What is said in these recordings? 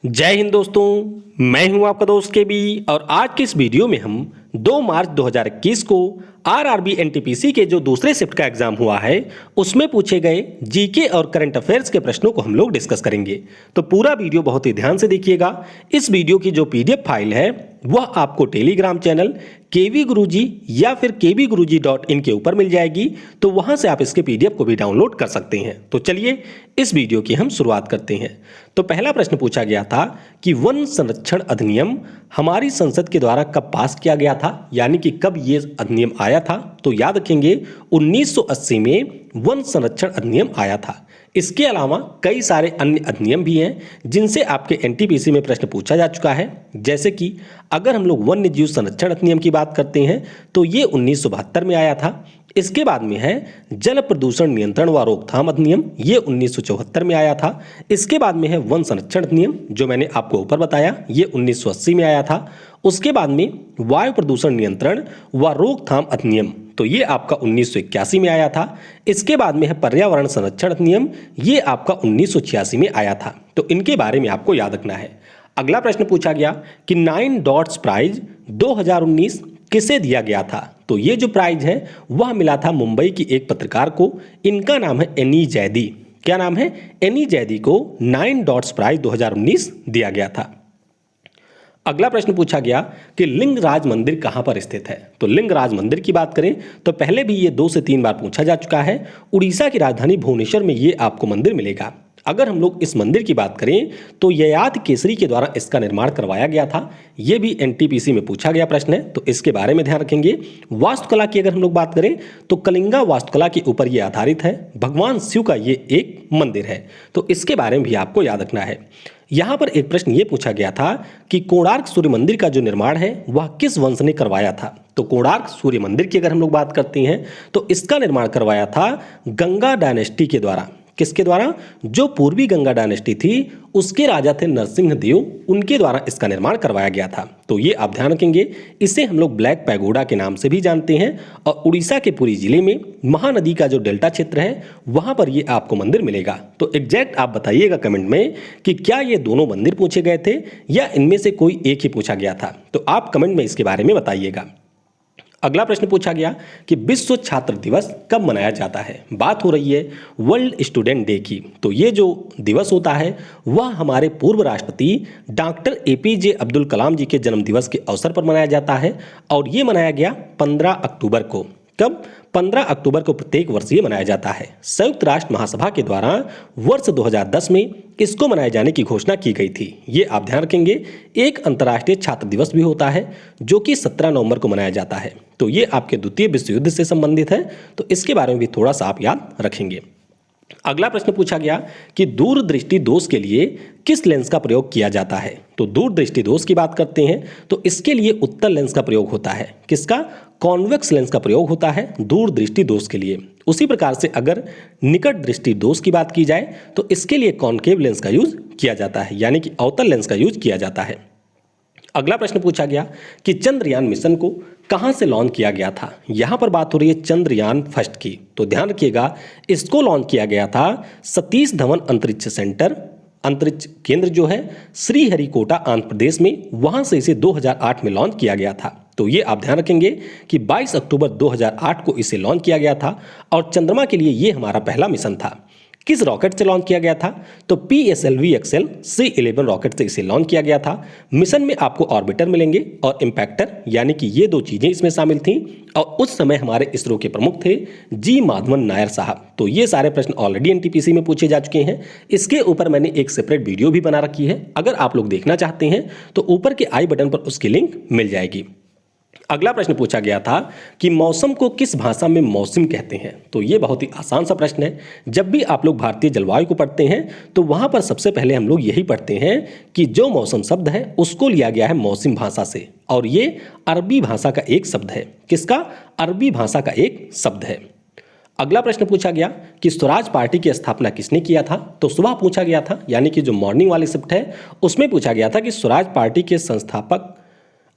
जय हिंद दोस्तों, मैं हूं आपका दोस्त के बी और आज की इस वीडियो में हम 2 मार्च 2021 को आरआरबी एनटीपीसी के जो दूसरे शिफ्ट का एग्जाम हुआ है उसमें पूछे गए जीके और करंट अफेयर्स के प्रश्नों को हम लोग डिस्कस करेंगे। तो पूरा वीडियो बहुत ही ध्यान से देखिएगा। इस वीडियो की जो पीडीएफ फाइल है वह आपको टेलीग्राम चैनल केवी गुरुजी या फिर kvguruji.in के ऊपर मिल जाएगी, तो वहां से आप इसके पीडीएफ को भी डाउनलोड कर सकते हैं। तो चलिए इस वीडियो की हम शुरुआत करते हैं। तो पहला प्रश्न पूछा गया था कि वन संरक्षण अधिनियम हमारी संसद के द्वारा कब पास किया गया था, यानी कि कब ये अधिनियम आया था। तो याद रखेंगे 1980 में वन संरक्षण अधिनियम आया था। इसके अलावा कई सारे अन्य अधिनियम भी हैं जिनसे आपके एनटीपीसी में प्रश्न पूछा जा चुका है। जैसे कि अगर हम लोग वन्य जीव संरक्षण अधिनियम की बात करते हैं तो ये 1972 में आया था। इसके बाद में है जल प्रदूषण नियंत्रण व रोकथाम अधिनियम, ये 1974 में आया था। इसके बाद में है वन संरक्षण अधिनियम जो मैंने आपको ऊपर बताया, ये 1980 में आया था। उसके बाद में वायु प्रदूषण नियंत्रण व रोकथाम अधिनियम, तो ये आपका 1981 में आया था। इसके बाद में है पर्यावरण संरक्षण अधिनियम, ये आपका 1986 में आया था। तो इनके बारे में आपको याद रखना है। अगला प्रश्न पूछा गया कि 9 डॉट्स प्राइज 2019 किसे दिया गया था। तो ये जो प्राइज है वह मिला था मुंबई की एक पत्रकार को। इनका नाम है एनी जैदी। क्या नाम है? एनी जैदी को 9 डॉट्स प्राइज 2019 दिया गया था। अगला प्रश्न पूछा गया कि लिंगराज मंदिर कहां पर स्थित है। तो लिंगराज मंदिर की बात करें तो पहले भी ये 2 से 3 बार पूछा जा चुका है। उड़ीसा की राजधानी भुवनेश्वर में ये आपको मंदिर मिलेगा। अगर हम लोग इस मंदिर की बात करें तो ययाति केसरी के द्वारा इसका निर्माण करवाया गया था। यह भी एनटीपीसी में पूछा गया प्रश्न है, तो इसके बारे में ध्यान रखेंगे। वास्तुकला की अगर हम लोग बात करें तो कलिंगा वास्तुकला के ऊपर यह आधारित है। भगवान शिव का ये एक मंदिर है, तो इसके बारे में भी आपको याद रखना है। यहां पर एक प्रश्न ये पूछा गया था कि कोणार्क सूर्य मंदिर का जो निर्माण है वह किस वंश ने करवाया था। तो कोणार्क सूर्य मंदिर की अगर हम लोग बात करते हैं तो इसका निर्माण करवाया था गंगा डायनेस्टी के द्वारा। किसके द्वारा? जो पूर्वी गंगा डायनेस्टी थी उसके राजा थे नरसिंह देव, उनके द्वारा इसका निर्माण करवाया गया था। तो ये आप ध्यान रखेंगे। इसे हम लोग ब्लैक पैगोडा के नाम से भी जानते हैं। और उड़ीसा के पुरी जिले में महानदी का जो डेल्टा क्षेत्र है वहां पर ये आपको मंदिर मिलेगा। तो एग्जैक्ट आप बताइएगा कमेंट में कि क्या ये दोनों मंदिर पूछे गए थे या इनमें से कोई एक ही पूछा गया था। तो आप कमेंट में इसके बारे में बताइएगा। अगला प्रश्न पूछा गया कि विश्व छात्र दिवस कब मनाया जाता है। बात हो रही है वर्ल्ड स्टूडेंट डे की। तो ये जो दिवस होता है वह हमारे पूर्व राष्ट्रपति डॉक्टर एपीजे अब्दुल कलाम जी के जन्म दिवस के अवसर पर मनाया जाता है और ये मनाया गया 15 अक्टूबर को। कब? 15 अक्टूबर को प्रत्येक वर्ष ये मनाया जाता है। संयुक्त राष्ट्र महासभा के द्वारा वर्ष 2010 में इसको मनाए जाने की घोषणा की गई थी। ये आप ध्यान रखेंगे। एक अंतर्राष्ट्रीय छात्र दिवस भी होता है जो कि 17 नवंबर को मनाया जाता है। तो ये आपके द्वितीय विश्व युद्ध से संबंधित है, तो इसके बारे में भी थोड़ा सा आप याद रखेंगे। अगला प्रश्न पूछा गया कि दूरदृष्टि दोष के लिए किस लेंस का प्रयोग किया जाता है। तो दूरदृष्टि दोष की बात करते हैं तो इसके लिए उत्तल लेंस का प्रयोग होता है। किसका? कॉन्वेक्स लेंस का प्रयोग होता है दूरदृष्टि दोष के लिए। उसी प्रकार से अगर निकट दृष्टि दोष की बात की जाए तो इसके लिए कॉन्केव लेंस का यूज किया जाता है, यानी कि अवतल लेंस का यूज किया जाता है। अगला प्रश्न पूछा गया कि चंद्रयान मिशन को कहां से लॉन्च किया गया था। यहां पर बात हो रही है चंद्रयान फर्स्ट की। तो ध्यान रखिएगा, इसको लॉन्च किया गया था सतीश धवन अंतरिक्ष सेंटर, अंतरिक्ष केंद्र जो है श्रीहरिकोटा आंध्र प्रदेश में, वहां से इसे 2008 में लॉन्च किया गया था। तो ये आप ध्यान रखेंगे कि 22 अक्टूबर 2008 को इसे लॉन्च किया गया था और चंद्रमा के लिए ये हमारा पहला मिशन था। किस रॉकेट से लॉन्च किया गया था? तो PSLV XL C11 रॉकेट से इसे लॉन्च किया गया था। मिशन में आपको ऑर्बिटर मिलेंगे और इम्पैक्टर, यानी कि ये 2 चीजें इसमें शामिल थीं। और उस समय हमारे इसरो के प्रमुख थे जी माधवन नायर साहब। तो ये सारे प्रश्न ऑलरेडी एनटीपीसी में पूछे जा चुके हैं। इसके ऊपर मैंने एक सेपरेट वीडियो भी बना रखी है, अगर आप लोग देखना चाहते हैं तो ऊपर के आई बटन पर उसकी लिंक मिल जाएगी। अगला प्रश्न पूछा गया था कि मौसम को किस भाषा में मौसम कहते हैं। तो ये बहुत ही आसान सा प्रश्न है। जब भी आप लोग भारतीय जलवायु को पढ़ते हैं तो वहां पर सबसे पहले हम लोग यही पढ़ते हैं कि जो मौसम शब्द है उसको लिया गया है मौसम भाषा से, और ये अरबी भाषा का एक शब्द है। किसका? अरबी भाषा का एक शब्द है। अगला प्रश्न पूछा गया कि स्वराज पार्टी की स्थापना किसने किया था। तो सुबह पूछा गया था, यानी कि जो मॉर्निंग वाली शिफ्ट है उसमें पूछा गया था कि स्वराज पार्टी के संस्थापक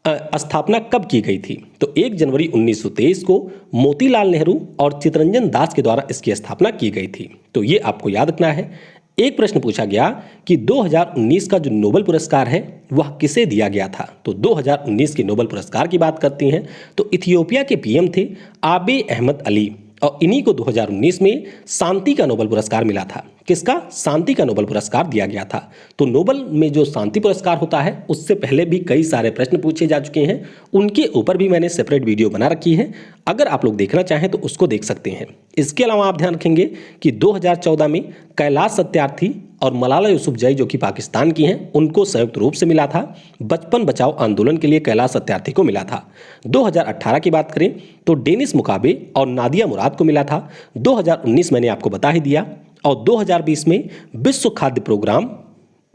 स्थापना कब की गई थी। तो 1 जनवरी 1923 को मोतीलाल नेहरू और चितरंजन दास के द्वारा इसकी स्थापना की गई थी। तो ये आपको याद रखना है। एक प्रश्न पूछा गया कि 2019 का जो नोबेल पुरस्कार है वह किसे दिया गया था। तो 2019 के नोबेल पुरस्कार की बात करते हैं तो इथियोपिया के पीएम थे आबे अहमद अली, और इन्हीं को 2019 में शांति का नोबेल पुरस्कार मिला था। किसका? शांति का नोबेल पुरस्कार दिया गया था। तो नोबेल में जो शांति पुरस्कार होता है उससे पहले भी कई सारे प्रश्न पूछे जा चुके हैं, उनके ऊपर भी मैंने सेपरेट वीडियो बना रखी है, अगर आप लोग देखना चाहें तो उसको देख सकते हैं। इसके अलावा आप ध्यान रखेंगे कि 2014 में कैलाश सत्यार्थी और मलाला यूसुफजई जो कि पाकिस्तान की हैं उनको संयुक्त रूप से मिला था। बचपन बचाओ आंदोलन के लिए कैलाश सत्यार्थी को मिला था। 2018 की बात करें तो डेनिस मुकाबे और नादिया मुराद को मिला था। 2019 मैंने आपको बता ही दिया, और 2020 में विश्व खाद्य प्रोग्राम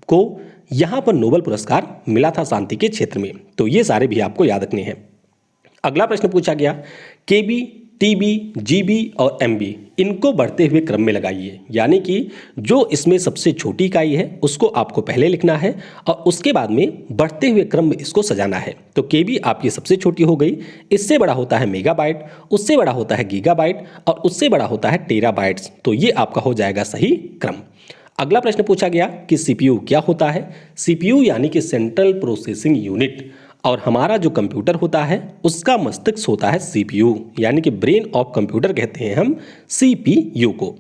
को यहां पर नोबेल पुरस्कार मिला था शांति के क्षेत्र में। तो ये सारे भी आपको याद रखने हैं। अगला प्रश्न पूछा गया केबी, टीबी, जीबी और एमबी, इनको बढ़ते हुए क्रम में लगाइए, यानी कि जो इसमें सबसे छोटी इकाई है उसको आपको पहले लिखना है और उसके बाद में बढ़ते हुए क्रम में इसको सजाना है। तो केबी आपकी सबसे छोटी हो गई, इससे बड़ा होता है मेगाबाइट, उससे बड़ा होता है गीगाबाइट और उससे बड़ा होता है टेराबाइट्स। तो ये आपका हो जाएगा सही क्रम। अगला प्रश्न पूछा गया कि सीपीयू क्या होता है। सीपीयू यानी कि सेंट्रल प्रोसेसिंग यूनिट, और हमारा जो कंप्यूटर होता है उसका मस्तिष्क होता है सीपीयू, यानी कि ब्रेन ऑफ कंप्यूटर कहते हैं हम सीपीयू को।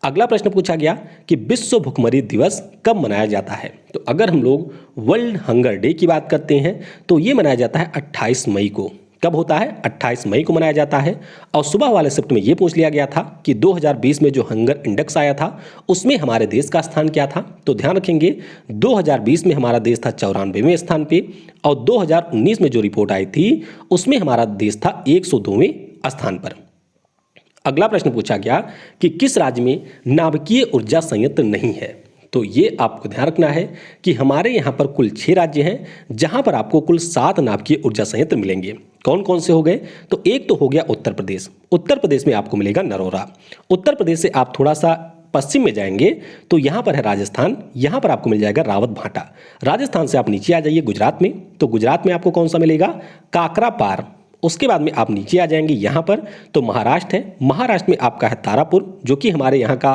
अगला प्रश्न पूछा गया कि विश्व भुखमरी दिवस कब मनाया जाता है। तो अगर हम लोग वर्ल्ड हंगर डे की बात करते हैं तो ये मनाया जाता है 28 मई को। कब होता है? 28 मई को मनाया जाता है। और सुबह वाले शिफ्ट में ये पूछ लिया गया था कि 2020 में जो हंगर इंडेक्स आया था उसमें हमारे देश का स्थान क्या था। तो ध्यान रखेंगे 2020 में हमारा देश था 94वें स्थान पे, और 2019 में जो रिपोर्ट आई थी उसमें हमारा देश था 102वें स्थान पर। अगला प्रश्न पूछा गया कि किस राज्य में नाभिकीय ऊर्जा संयंत्र नहीं है। तो ये आपको ध्यान रखना है कि हमारे यहाँ पर कुल 6 राज्य हैं जहाँ पर आपको कुल 7 नाभिकीय ऊर्जा संयंत्र मिलेंगे। कौन कौन से हो गए? तो एक तो हो गया उत्तर प्रदेश। उत्तर प्रदेश में आपको मिलेगा नरोरा। उत्तर प्रदेश से आप थोड़ा सा पश्चिम में जाएंगे तो यहाँ पर है राजस्थान, यहाँ पर आपको मिल जाएगा रावत भाटा। राजस्थान से आप नीचे आ जाइए गुजरात में, तो गुजरात में आपको कौन सा मिलेगा? काकरापार। उसके बाद में आप नीचे आ जाएंगे यहाँ पर तो महाराष्ट्र है। महाराष्ट्र में आपका है तारापुर जो कि हमारे यहाँ का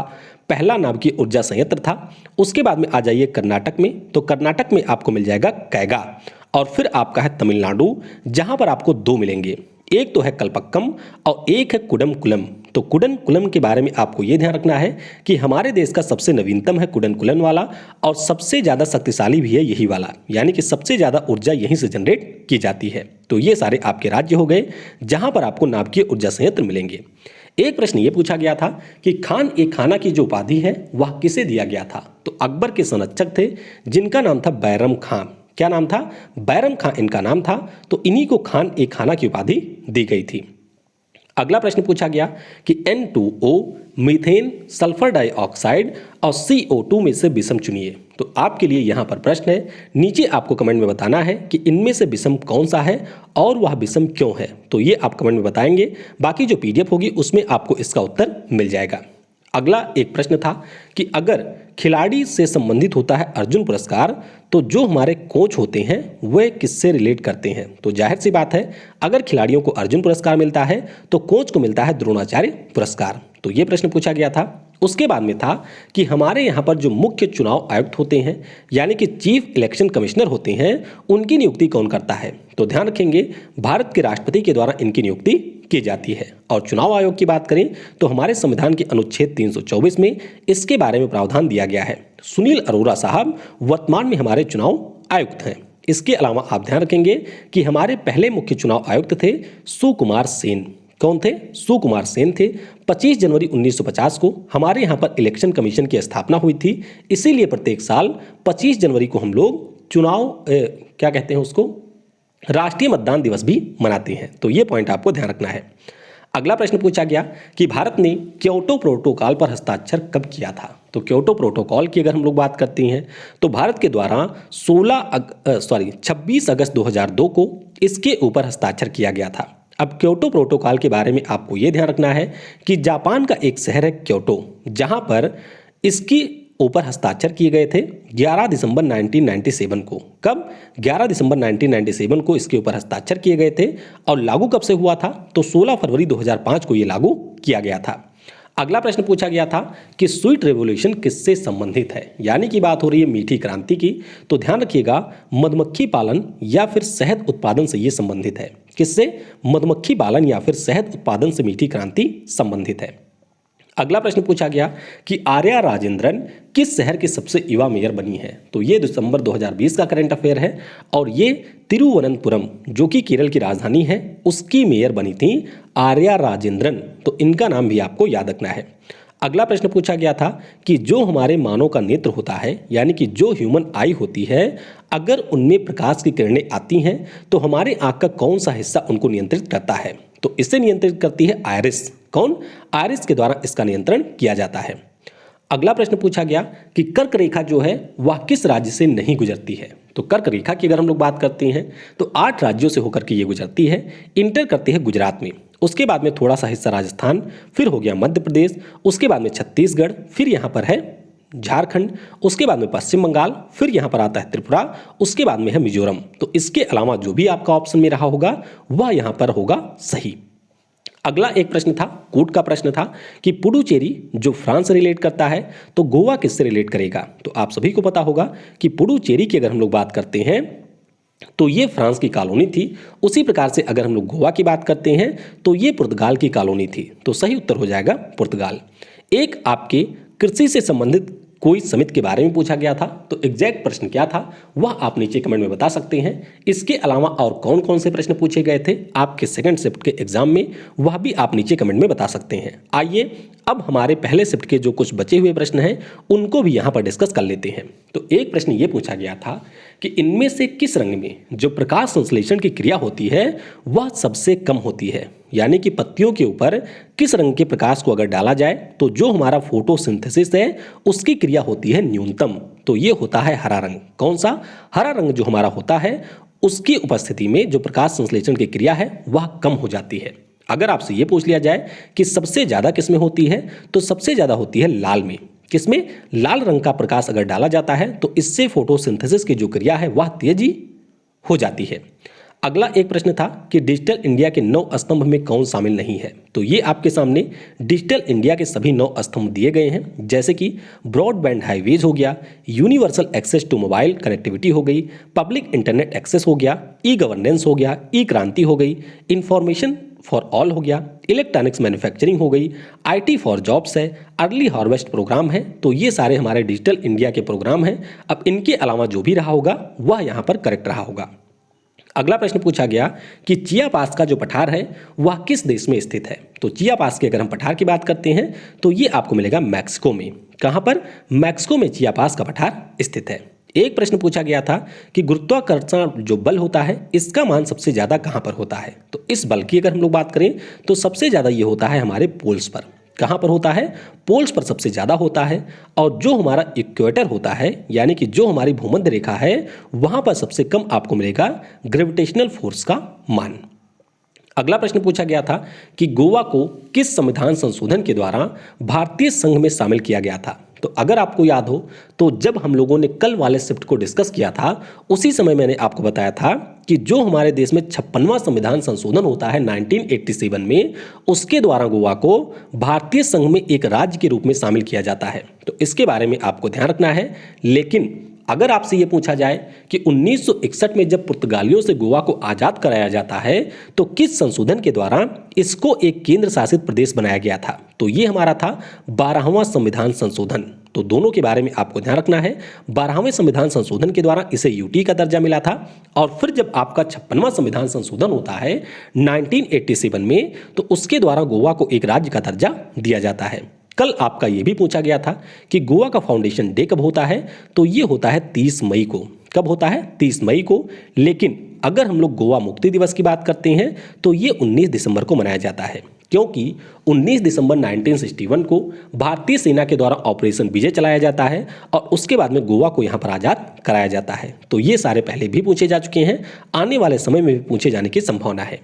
पहला नाभिकीय ऊर्जा संयंत्र था। उसके बाद में आ जाइए कर्नाटक में, तो कर्नाटक में आपको मिल जाएगा कैगा। और फिर आपका है तमिलनाडु जहां पर आपको 2 मिलेंगे, एक तो है कल्पक्कम और एक है कुडमकुलम। तो कुडनकुलम के बारे में आपको ये ध्यान रखना है कि हमारे देश का सबसे नवीनतम है कुडनकुलम वाला और सबसे ज़्यादा शक्तिशाली भी है यही वाला, यानी कि सबसे ज़्यादा ऊर्जा यहीं से जनरेट की जाती है। तो ये सारे आपके राज्य हो गए जहां पर आपको नाभिकीय ऊर्जा संयंत्र मिलेंगे। एक प्रश्न ये पूछा गया था कि खान ए खाना की जो उपाधि है वह किसे दिया गया था। तो अकबर के संरक्षक थे जिनका नाम था बैरम खान। क्या नाम था? बैरम खान इनका नाम था। तो इन्हीं को खान ए खाना की उपाधि दी गई थी। अगला प्रश्न पूछा गया कि N2O, मीथेन, सल्फर डाइऑक्साइड और CO2 में से विषम चुनिए। तो आपके लिए यहाँ पर प्रश्न है, नीचे आपको कमेंट में बताना है कि इनमें से विषम कौन सा है और वह विषम क्यों है। तो ये आप कमेंट में बताएंगे, बाकी जो PDF होगी उसमें आपको इसका उत्तर मिल जाएगा। अगला एक प्रश्न था कि अगर खिलाड़ी से संबंधित होता है अर्जुन पुरस्कार तो जो हमारे कोच होते हैं वे किससे रिलेट करते हैं। तो जाहिर सी बात है अगर खिलाड़ियों को अर्जुन पुरस्कार मिलता है तो कोच को मिलता है द्रोणाचार्य पुरस्कार। तो ये प्रश्न पूछा गया था। उसके बाद में था कि हमारे यहाँ पर जो मुख्य चुनाव आयुक्त होते हैं यानी कि चीफ इलेक्शन कमिश्नर होते हैं उनकी नियुक्ति कौन करता है। तो ध्यान रखेंगे भारत के राष्ट्रपति के द्वारा इनकी नियुक्ति की जाती है। और चुनाव आयोग की बात करें तो हमारे संविधान के अनुच्छेद 324 में इसके बारे में प्रावधान दिया गया है। सुनील अरोड़ा साहब वर्तमान में हमारे चुनाव आयुक्त हैं। इसके अलावा आप ध्यान रखेंगे कि हमारे पहले मुख्य चुनाव आयुक्त थे सुकुमार सेन। कौन थे? सुकुमार सेन थे। 25 जनवरी 1950 को हमारे यहाँ पर इलेक्शन कमीशन की स्थापना हुई थी, इसीलिए प्रत्येक साल 25 जनवरी को हम लोग चुनाव क्या कहते हैं उसको, राष्ट्रीय मतदान दिवस भी मनाते हैं। तो ये पॉइंट आपको ध्यान रखना है। अगला प्रश्न पूछा गया कि भारत ने क्योटो प्रोटोकॉल पर हस्ताक्षर कब किया था। तो क्योटो प्रोटोकॉल की अगर हम लोग बात करते हैं तो भारत के द्वारा 26 अगस्त 2002 को इसके ऊपर हस्ताक्षर किया गया था। अब क्योटो प्रोटोकॉल के बारे में आपको ये ध्यान रखना है कि जापान का एक शहर है क्योटो, जहां पर इसकी ऊपर हस्ताक्षर किए गए थे 11 दिसंबर 1997 को। कब? 11 दिसंबर 1997 को इसके ऊपर हस्ताक्षर किए गए थे। और लागू कब से हुआ था? तो 16 फरवरी 2005 को ये लागू किया गया था। अगला प्रश्न पूछा गया था कि स्वीट रेवोल्यूशन किससे संबंधित है, यानी कि बात हो रही है मीठी क्रांति की। तो ध्यान रखिएगा, मधुमक्खी पालन या फिर शहद उत्पादन से ये संबंधित है। किससे? मधुमक्खी पालन या फिर शहद उत्पादन से मीठी क्रांति संबंधित है। अगला प्रश्न पूछा गया कि आर्या राजेंद्रन किस शहर की सबसे युवा मेयर बनी है। तो ये दिसंबर 2020 का करंट अफेयर है और ये तिरुवनंतपुरम जो कि केरल की राजधानी है उसकी मेयर बनी थी आर्या राजेंद्रन। तो इनका नाम भी आपको याद रखना है। अगला प्रश्न पूछा गया था कि जो हमारे मानव का नेत्र होता है, यानी कि जो ह्यूमन आई होती है, अगर उनमें प्रकाश की किरणें आती हैं तो हमारे आँख का कौन सा हिस्सा उनको नियंत्रित करता है। तो इसे नियंत्रित करती है आयरिस। कौन? आयरिस के द्वारा इसका नियंत्रण किया जाता है। अगला प्रश्न पूछा गया कि कर्क रेखा जो है वह किस राज्य से नहीं गुजरती है। तो कर्क रेखा की अगर हम लोग बात करते हैं तो 8 राज्यों से होकर के ये गुजरती है। इंटर करती है गुजरात में, उसके बाद में थोड़ा सा हिस्सा राजस्थान, फिर हो गया मध्य प्रदेश, उसके बाद में छत्तीसगढ़, फिर यहाँ पर है झारखंड, उसके बाद में पश्चिम बंगाल, फिर यहाँ पर आता है त्रिपुरा, उसके बाद में है मिजोरम। तो इसके अलावा जो भी आपका ऑप्शन में रहा होगा वह यहाँ पर होगा सही। अगला एक प्रश्न था, कूट का प्रश्न था कि पुडुचेरी जो फ्रांस से रिलेट करता है तो गोवा किससे रिलेट करेगा। तो आप सभी को पता होगा कि पुडुचेरी की अगर हम लोग बात करते हैं तो ये फ्रांस की कॉलोनी थी। उसी प्रकार से अगर हम लोग गोवा की बात करते हैं तो ये पुर्तगाल की कॉलोनी थी। तो सही उत्तर हो जाएगा पुर्तगाल। एक आपके कृषि से संबंधित कोई समिति के बारे में पूछा गया था। तो एग्जैक्ट प्रश्न क्या था वह आप नीचे कमेंट में बता सकते हैं। इसके अलावा और कौन कौन से प्रश्न पूछे गए थे आपके सेकंड शिफ्ट के एग्जाम में वह भी आप नीचे कमेंट में बता सकते हैं। आइए अब हमारे पहले शिफ्ट के जो कुछ बचे हुए प्रश्न हैं उनको भी यहाँ पर डिस्कस कर लेते हैं। तो एक प्रश्न ये पूछा गया था कि इनमें से किस रंग में जो प्रकाश संश्लेषण की क्रिया होती है वह सबसे कम होती है, यानी कि पत्तियों के ऊपर किस रंग के प्रकाश को अगर डाला जाए तो जो हमारा फोटोसिंथेसिस है उसकी क्रिया होती है न्यूनतम। तो ये होता है हरा रंग। कौन सा? हरा रंग जो हमारा होता है उसकी उपस्थिति में जो प्रकाश संश्लेषण की क्रिया है वह कम हो जाती है। अगर आपसे ये पूछ लिया जाए कि सबसे ज़्यादा किस में होती है तो सबसे ज़्यादा होती है लाल में। किसमें? लाल रंग का प्रकाश अगर डाला जाता है तो इससे फोटोसिंथेसिस की जो क्रिया है वह तेजी हो जाती है। अगला एक प्रश्न था कि डिजिटल इंडिया के 9 स्तंभ में कौन शामिल नहीं है। तो ये आपके सामने डिजिटल इंडिया के सभी 9 स्तंभ दिए गए हैं, जैसे कि ब्रॉडबैंड हाईवेज हो गया, universal access to mobile connectivity हो गई, पब्लिक इंटरनेट एक्सेस हो गया, ई गवर्नेंस हो गया, ई क्रांति हो गई, इंफॉर्मेशन फॉर ऑल हो गया, इलेक्ट्रॉनिक्स मैन्युफैक्चरिंग हो गई, IT फॉर जॉब्स है, अर्ली हार्वेस्ट प्रोग्राम है। तो ये सारे हमारे डिजिटल इंडिया के प्रोग्राम हैं। अब इनके अलावा जो भी रहा होगा वह यहाँ पर करेक्ट रहा होगा। अगला प्रश्न पूछा गया कि चियापास का जो पठार है वह किस देश में स्थित है। तो चियापास के अगर हम पठार की बात करते हैं तो ये आपको मिलेगा मैक्सिको में। कहाँ पर? मैक्सिको में चियापास का पठार स्थित है। एक प्रश्न पूछा गया था कि गुरुत्वाकर्षण जो बल होता है इसका मान सबसे ज़्यादा कहाँ पर होता है। तो इस बल की अगर हम लोग बात करें तो सबसे ज़्यादा ये होता है हमारे पोल्स पर। कहाँ पर होता है? पोल्स पर सबसे ज़्यादा होता है। और जो हमारा इक्वेटर होता है, यानी कि जो हमारी भूमध्य रेखा है, वहाँ पर सबसे कम आपको मिलेगा ग्रेविटेशनल फोर्स का मान। अगला प्रश्न पूछा गया था कि गोवा को किस संविधान संशोधन के द्वारा भारतीय संघ में शामिल किया गया था। तो अगर आपको याद हो तो जब हम लोगों ने कल वाले शिफ्ट को डिस्कस किया था उसी समय मैंने आपको बताया था कि जो हमारे देश में 56वां संविधान संशोधन होता है 1987 में, उसके द्वारा गोवा को भारतीय संघ में एक राज्य के रूप में शामिल किया जाता है। तो इसके बारे में आपको ध्यान रखना है। लेकिन अगर आपसे ये पूछा जाए कि 1961 में जब पुर्तगालियों से गोवा को आज़ाद कराया जाता है तो किस संशोधन के द्वारा इसको एक केंद्र शासित प्रदेश बनाया गया था, तो ये हमारा था 12वां संविधान संशोधन। तो दोनों के बारे में आपको ध्यान रखना है। 12वें संविधान संशोधन के द्वारा इसे यूटी का दर्जा मिला था और फिर जब आपका 56वां संविधान संशोधन होता है 1987 में तो उसके द्वारा गोवा को एक राज्य का दर्जा दिया जाता है। कल आपका ये भी पूछा गया था कि गोवा का फाउंडेशन डे कब होता है। तो ये होता है 30 मई को। कब होता है? 30 मई को। लेकिन अगर हम लोग गोवा मुक्ति दिवस की बात करते हैं तो ये 19 दिसंबर को मनाया जाता है, क्योंकि 19 दिसंबर 1961 को भारतीय सेना के द्वारा ऑपरेशन विजय चलाया जाता है और उसके बाद में गोवा को यहाँ पर आज़ाद कराया जाता है। तो ये सारे पहले भी पूछे जा चुके हैं, आने वाले समय में भी पूछे जाने की संभावना है।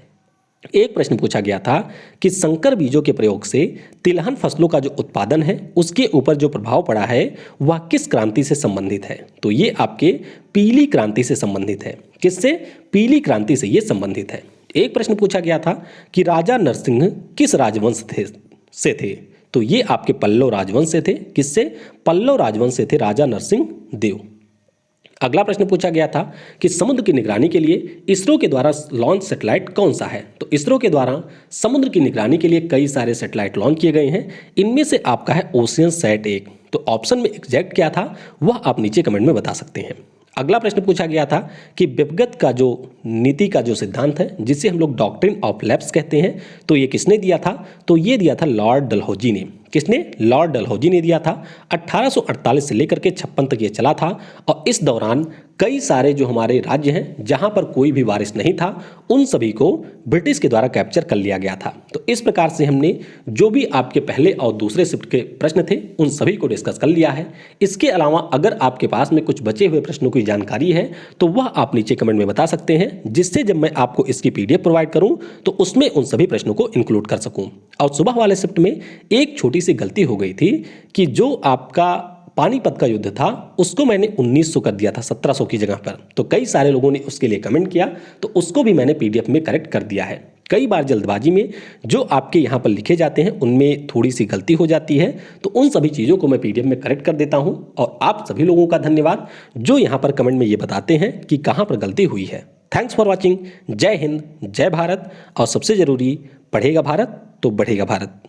एक प्रश्न पूछा गया था कि संकर बीजों के प्रयोग से तिलहन फसलों का जो उत्पादन है उसके ऊपर जो प्रभाव पड़ा है वह किस क्रांति से संबंधित है। तो ये आपके पीली क्रांति से संबंधित है। किससे? पीली क्रांति से ये संबंधित है। एक प्रश्न पूछा गया था कि राजा नरसिंह किस राजवंश से थे। तो ये आपके पल्लव राजवंश से थे। किससे? पल्लव राजवंश से थे, राजा नरसिंह देव। अगला प्रश्न पूछा गया था कि समुद्र की निगरानी के लिए इसरो के द्वारा लॉन्च सैटेलाइट कौन सा है? तो इसरो के द्वारा समुद्र की निगरानी के लिए कई सारे सैटेलाइट लॉन्च किए गए हैं। इनमें से आपका है ओशियन सैट 1। तो ऑप्शन में एग्जैक्ट क्या था वह आप नीचे कमेंट में बता सकते हैं। अगला प्रश्न पूछा गया था कि विपगत का जो नीति का जो सिद्धांत है, जिसे हम लोग डॉक्ट्रिन ऑफ लैप्स कहते हैं, तो ये किसने दिया था? तो ये दिया था लॉर्ड डलहौजी ने। किसने? लॉर्ड डलहौजी ने दिया था। 1848 से लेकर के 56 तक ये चला था और इस दौरान कई सारे जो हमारे राज्य हैं जहां पर कोई भी वारिस नहीं था, उन सभी को ब्रिटिश के द्वारा कैप्चर कर लिया गया था। तो इस प्रकार से हमने जो भी आपके पहले और दूसरे शिफ्ट के प्रश्न थे उन सभी को डिस्कस कर लिया है। इसके अलावा अगर आपके पास में कुछ बचे हुए प्रश्नों की जानकारी है तो वह आप नीचे कमेंट में बता सकते हैं, जिससे जब मैं आपको इसकी PDF प्रोवाइड करूं तो उसमें उन सभी प्रश्नों को इंक्लूड कर सकूं। और सुबह वाले शिफ्ट में एक छोटी सी गलती हो गई थी कि जो आपका पानीपत का युद्ध था उसको मैंने 1900 कर दिया था 1700 की जगह पर। तो कई सारे लोगों ने उसके लिए कमेंट किया, तो उसको भी मैंने PDF में करेक्ट कर दिया है। कई बार जल्दबाजी में जो आपके यहाँ पर लिखे जाते हैं उनमें थोड़ी सी गलती हो जाती है, तो उन सभी चीज़ों को मैं PDF में करेक्ट कर देता हूँ। और आप सभी लोगों का धन्यवाद जो यहाँ पर कमेंट में ये बताते हैं कि कहाँ पर गलती हुई है। Thanks for watching. जय हिंद, जय भारत। और सबसे ज़रूरी, पढ़ेगा भारत तो बढ़ेगा भारत।